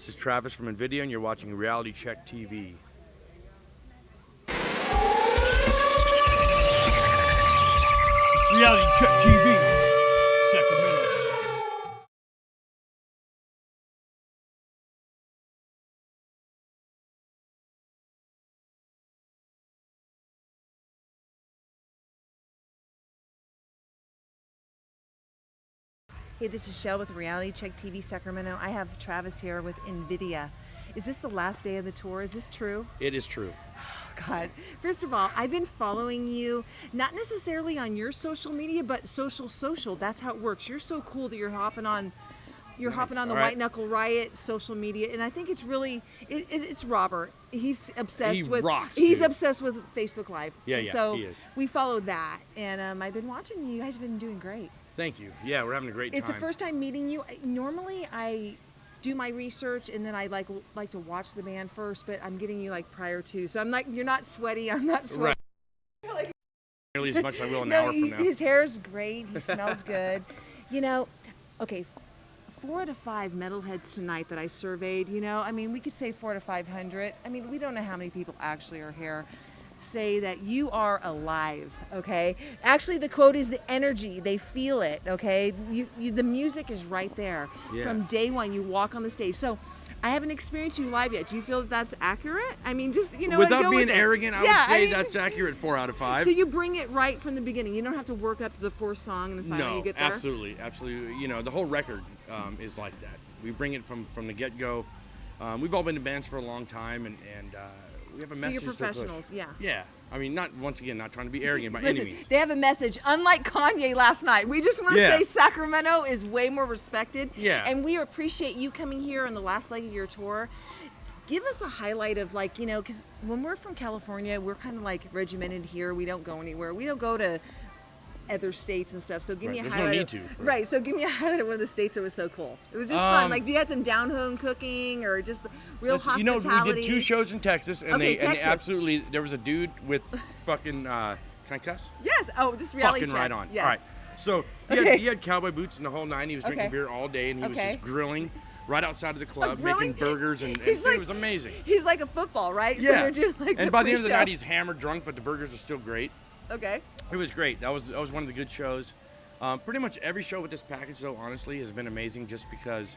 This is Travis from Invidia, and you're watching Reality Check TV. It's Reality Check TV, Sacramento. Hey, this is Shell with Reality Check TV Sacramento. I have Travis here with Invidia. Is this the last day of the tour? Is this true? It is true. Oh, God. First of all, I've been following you, not necessarily on your social media, but social. That's how it works. You're so cool that you're hopping on. You're hopping on the White Knuckle Riot social media, and I think it's really it's Robert. He's obsessed with rocks, he's dude. obsessed with Facebook Live. Yeah, and yeah, so he is. we followed that, and I've been watching you. You guys have been doing great. Thank you. Yeah, we're having a great time. It's the first time meeting you. Normally, I do my research and then I like to watch the band first, but I'm getting you like prior to. So I'm like, you're not sweaty. I'm not sweaty. Right. Nearly as much as I will an hour from now. His hair is great. He smells good. You know, okay, 4 out of 5 metalheads tonight that I surveyed. You know, I mean, we could say 4 to 500. I mean, we don't know how many people actually are here. Say that you are alive, okay? Actually, the quote is the energy. They feel it, okay? The music is right there. Yeah. From day one, you walk on the stage. So I haven't experienced you live yet. Do you feel that that's accurate? I mean, just, you know, without being arrogant, I would say that's accurate 4 out of 5. So you bring it right from the beginning. You don't have to work up to the 4th song and then finally you get there? Absolutely. You know, the whole record is like that. We bring it from the get-go. We've all been in bands for a long time, and we have a message. So you're professionals, yeah. Yeah. I mean, not trying to be arrogant by Listen, any means. they have a message. Unlike Kanye last night, we just want to say Sacramento is way more respected. Yeah. And we appreciate you coming here on the last leg of your tour. Give us a highlight of, like, you know, because when we're from California, we're kind of like regimented here. We don't go anywhere. We don't go to other states and stuff. So give me a highlight. There's no need to. Right. So give me a highlight of one of the states that was so cool. It was just fun. Like, do you had some down home cooking or just real hospitality? You know, we did 2 shows in Texas, and Okay, they Texas. absolutely. There was a dude with fucking. Can I cuss? Yes. Oh, this reality Fucking check. right on. Yes. All right. So he had cowboy boots and the whole 9. He was drinking beer all day, and he was just grilling right outside of the club, making burgers, and it was amazing. He's like a football, right? Yeah. So you're doing like and by the end of the night, he's hammered drunk, but the burgers are still great. Okay. It was great. That was one of the good shows. Pretty much every show with this package, though, honestly, has been amazing just because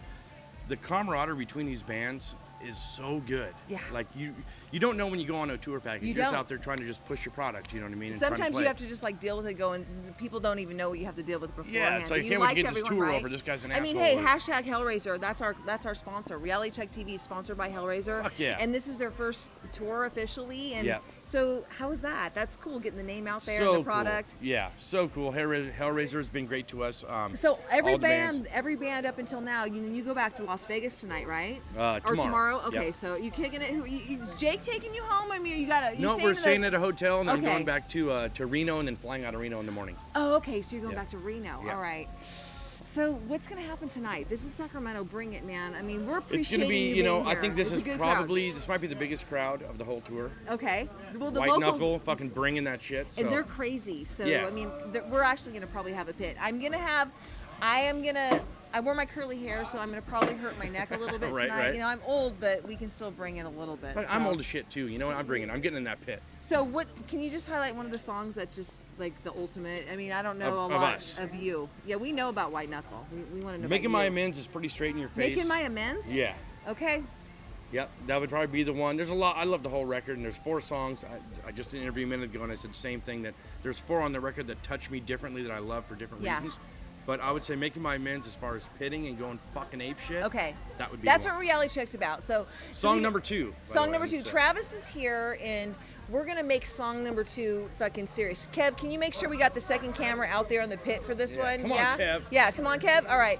the camaraderie between these bands is so good. Yeah. Like, you don't know when you go on a tour package. You're just out there trying to just push your product, you know what I mean? And sometimes you have to just like deal with it going, people don't even know what you have to deal with beforehand. Yeah, it's like, can't wait to get this tour over. This guy's an asshole. I mean, hey, hashtag hellrzzr, that's our sponsor. Reality Check TV is sponsored by hellrzzr. Fuck yeah. And this is their first tour officially. And so how is that? That's cool, getting the name out there, so and the product. Cool. Yeah, so cool. Hellrzzr has been great to us. So every band up until now, you go back to Las Vegas tonight, right? Tomorrow. Or tomorrow? Okay, Yep. so you kicking it? Is Jake taking you home? I mean, you gotta. No, we're staying at a hotel, and then I'm Okay. going back to Reno, and then flying out of Reno in the morning. Oh, okay. So you're going back to Reno. Yeah. All right. So what's going to happen tonight? This is Sacramento. Bring it, man. I mean, we're It's appreciating going to be, you you know, being I here. think this It's is a good probably, this might be the biggest crowd of the whole tour. crowd. Okay. Well, the White locals, Knuckle, fucking bringing that shit. So. and they're crazy. So Yeah. I mean, we're actually going to probably have a pit. I wore my curly hair, so I'm going to probably hurt my neck a little bit tonight. Right. You know, I'm old, but we can still bring it a little bit. I'm old as shit too. You know what? I'm getting in that pit. So what? Can you just highlight one of the songs that's just like the ultimate? I mean, I don't know Of a lot us. of you. Yeah, we know about White Knuckle. We want to know. Making about My you. Amends is pretty straight in your face. Making My Amends? Yeah. Okay. Yep, that would probably be the one. There's a lot. I love the whole record, and there's 4 songs. I just did an interview a minute ago, and I said the same thing, that there's 4 on the record that touch me differently, that I love for different reasons. But I would say Making My Amends, as far as pitting and going fucking ape shit. Okay. That would be. That's the one. what Reality Check's about. So Song number 2. Song number 2. Travis is here, and we're gonna make song number 2 fucking serious. Kev, can you make sure we got the second camera out there in the pit for this one? Come on, Kev. Yeah, come on, Kev. All right.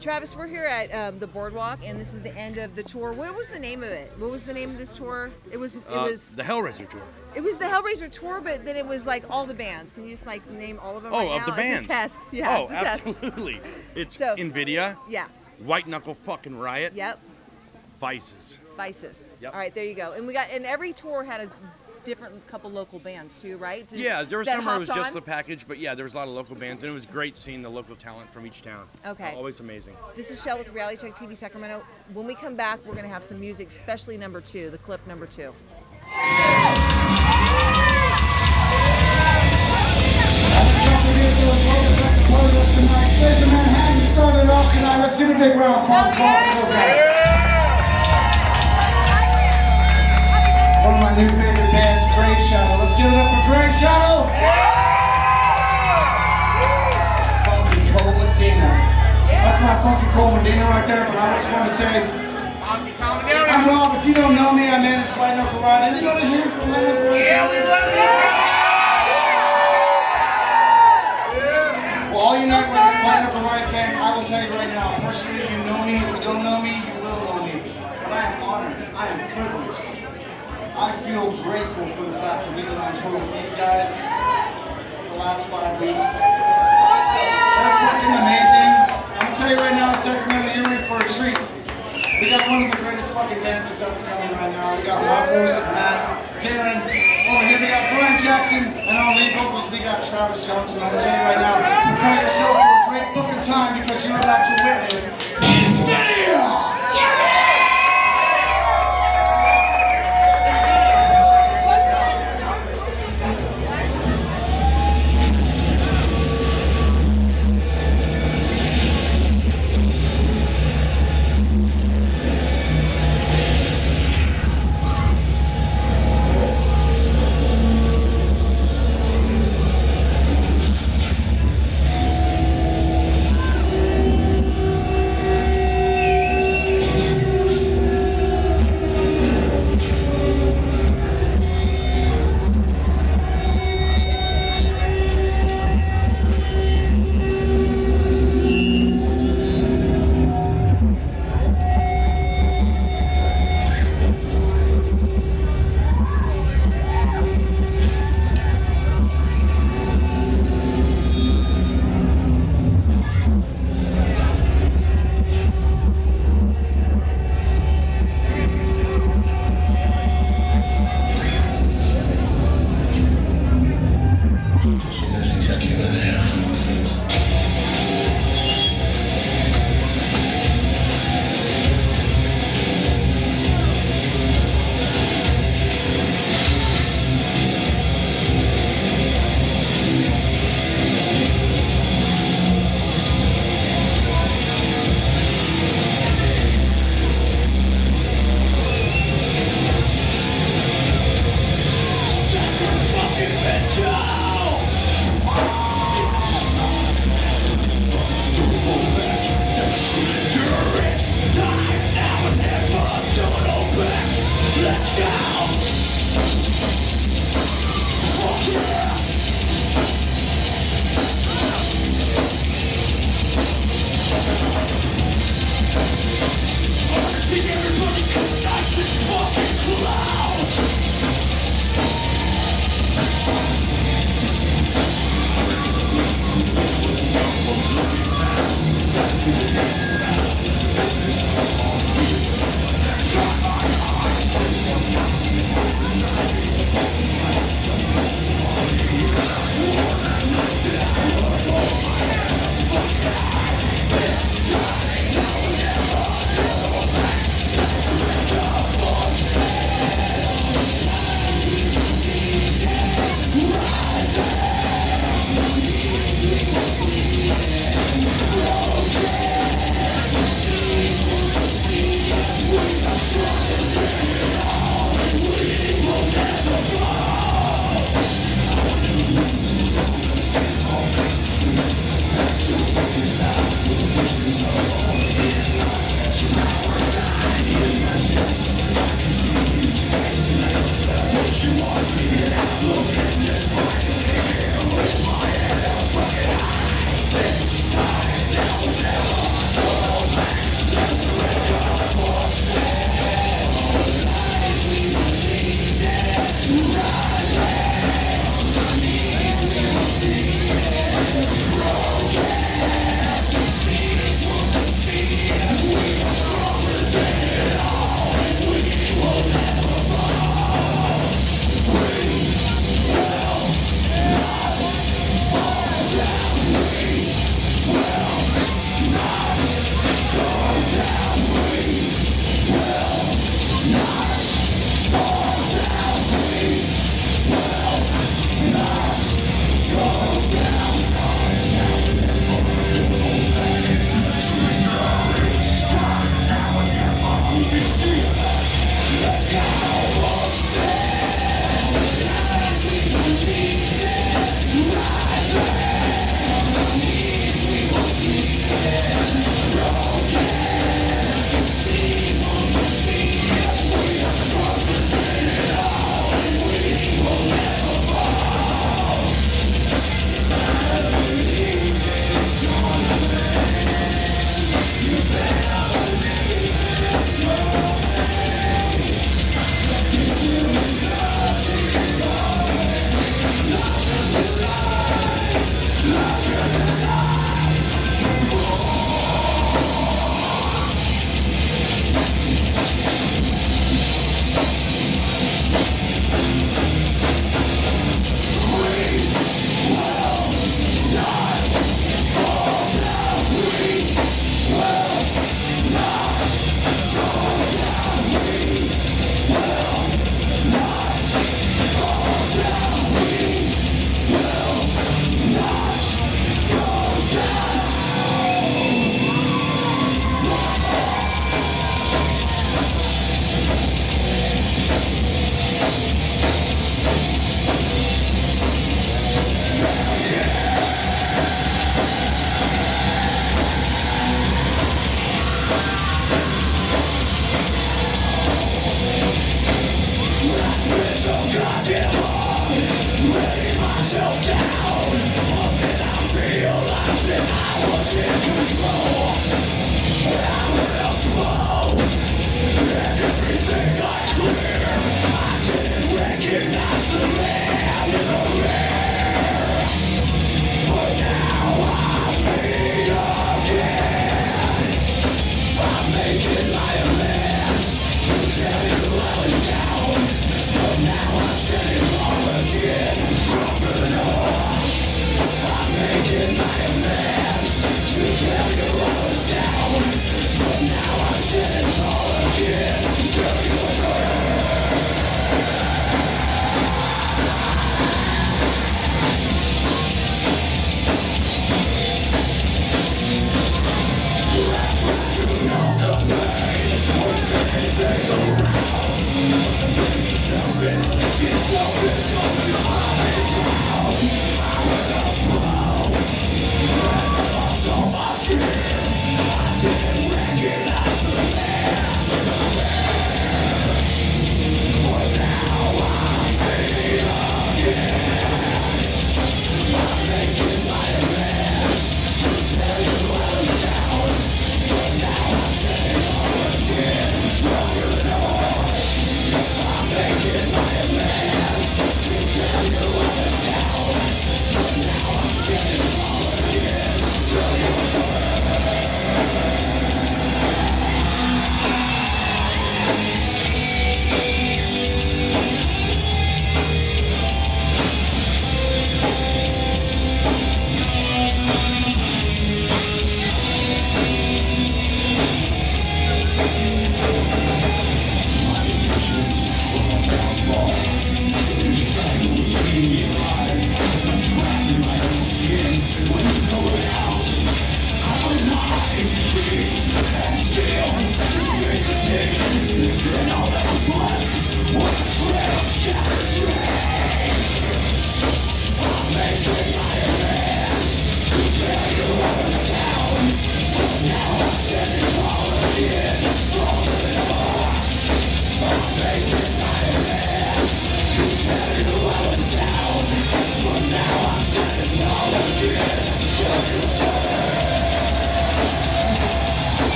Travis, we're here at the Boardwalk, and this is the end of the tour. What was the name of it? What was the name of this tour? It was the hellrzzr tour. It was the hellrzzr tour, but then it was like all the bands. Can you just like name all of them right now? Of the bands. It's a test. Yeah, Oh, it's a test. absolutely. It's So- Invidia. Yeah. White Knuckle fucking Riot. Yep. Vices. Vices. Yep. All right, there you go. And every tour had different couple local bands too, right? Yeah, there was that some where it was hopped just on? the package, but yeah, there was a lot of local bands, and it was great seeing the local talent from each town. Okay. Always amazing. This is Shell with Reality Check TV Sacramento. When we come back, we're going to have some music, especially number 2, the clip number 2. Let's give a big round of applause. One of my new favorite bands, Great Shadow. Let's give it up for Great Shadow. Funky Cold Medina. That's my Funky Cold Medina right there, but I just want to say, I'm Rob. If you don't know me, I manage White Knuckle Riot. Anybody here from White Knuckle Riot? Yeah, we love it. Well, all you White Knuckle Riot fans, I will tell you right now, personally, you know me. If you don't know me, you will know me. But I am honored. I am privileged. I feel grateful for the fact that we've been on tour with these guys the last 5 weeks. They're fucking amazing. I'm gonna tell you right now, Sacramento, you're in for a treat. We got one of the greatest fucking bands that's up and coming right now. We got Knuckles, Matt, Darren. Over here we got Brian Jackson, and on lead vocals we got Travis Johnson. I'm gonna tell you right now, prepare yourself for a great fucking time because you're about to witness Invidia!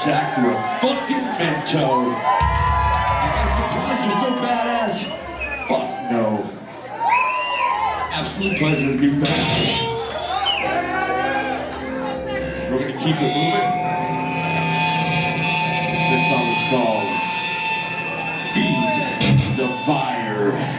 Sacramento. You guys surprised you're so badass? Fuck no. Absolute pleasure to be back. We're gonna keep it moving. This next song is called Feed the Fire.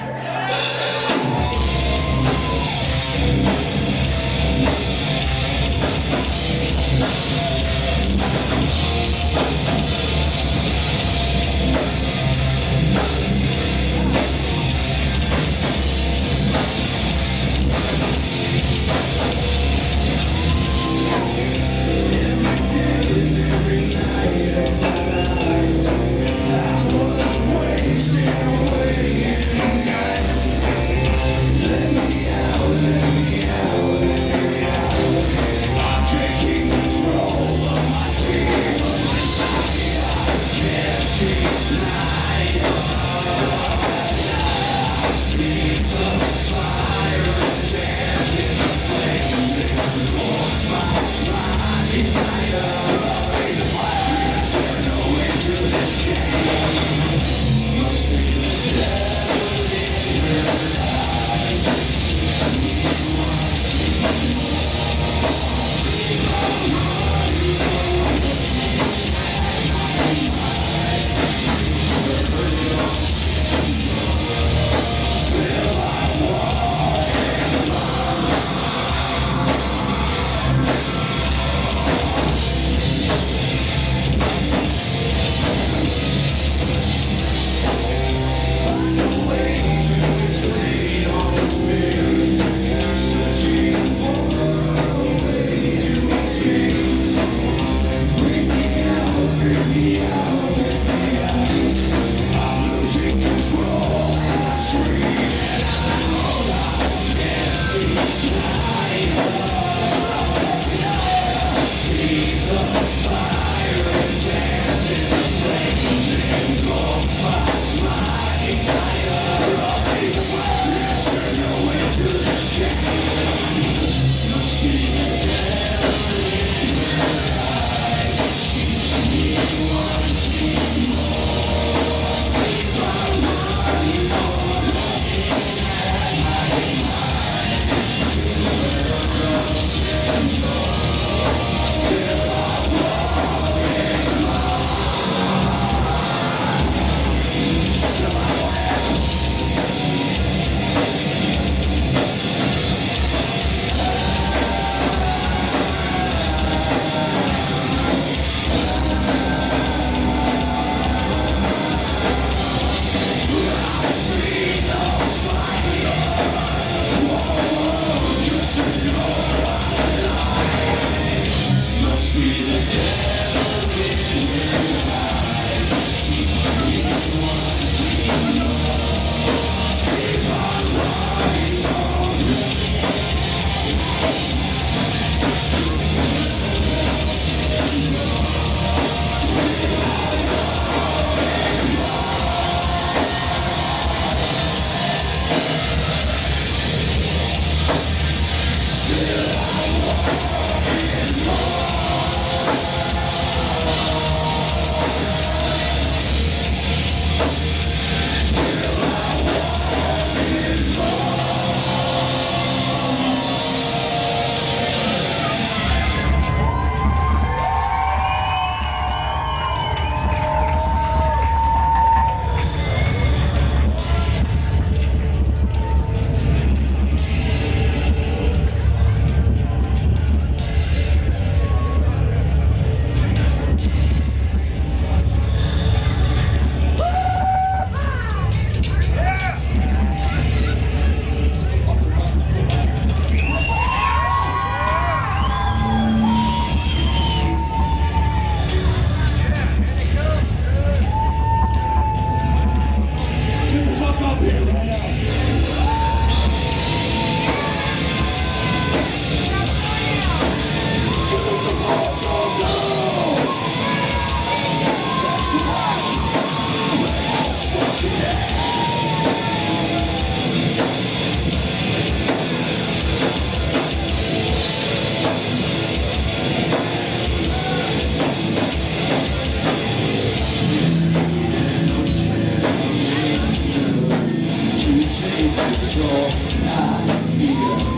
I feel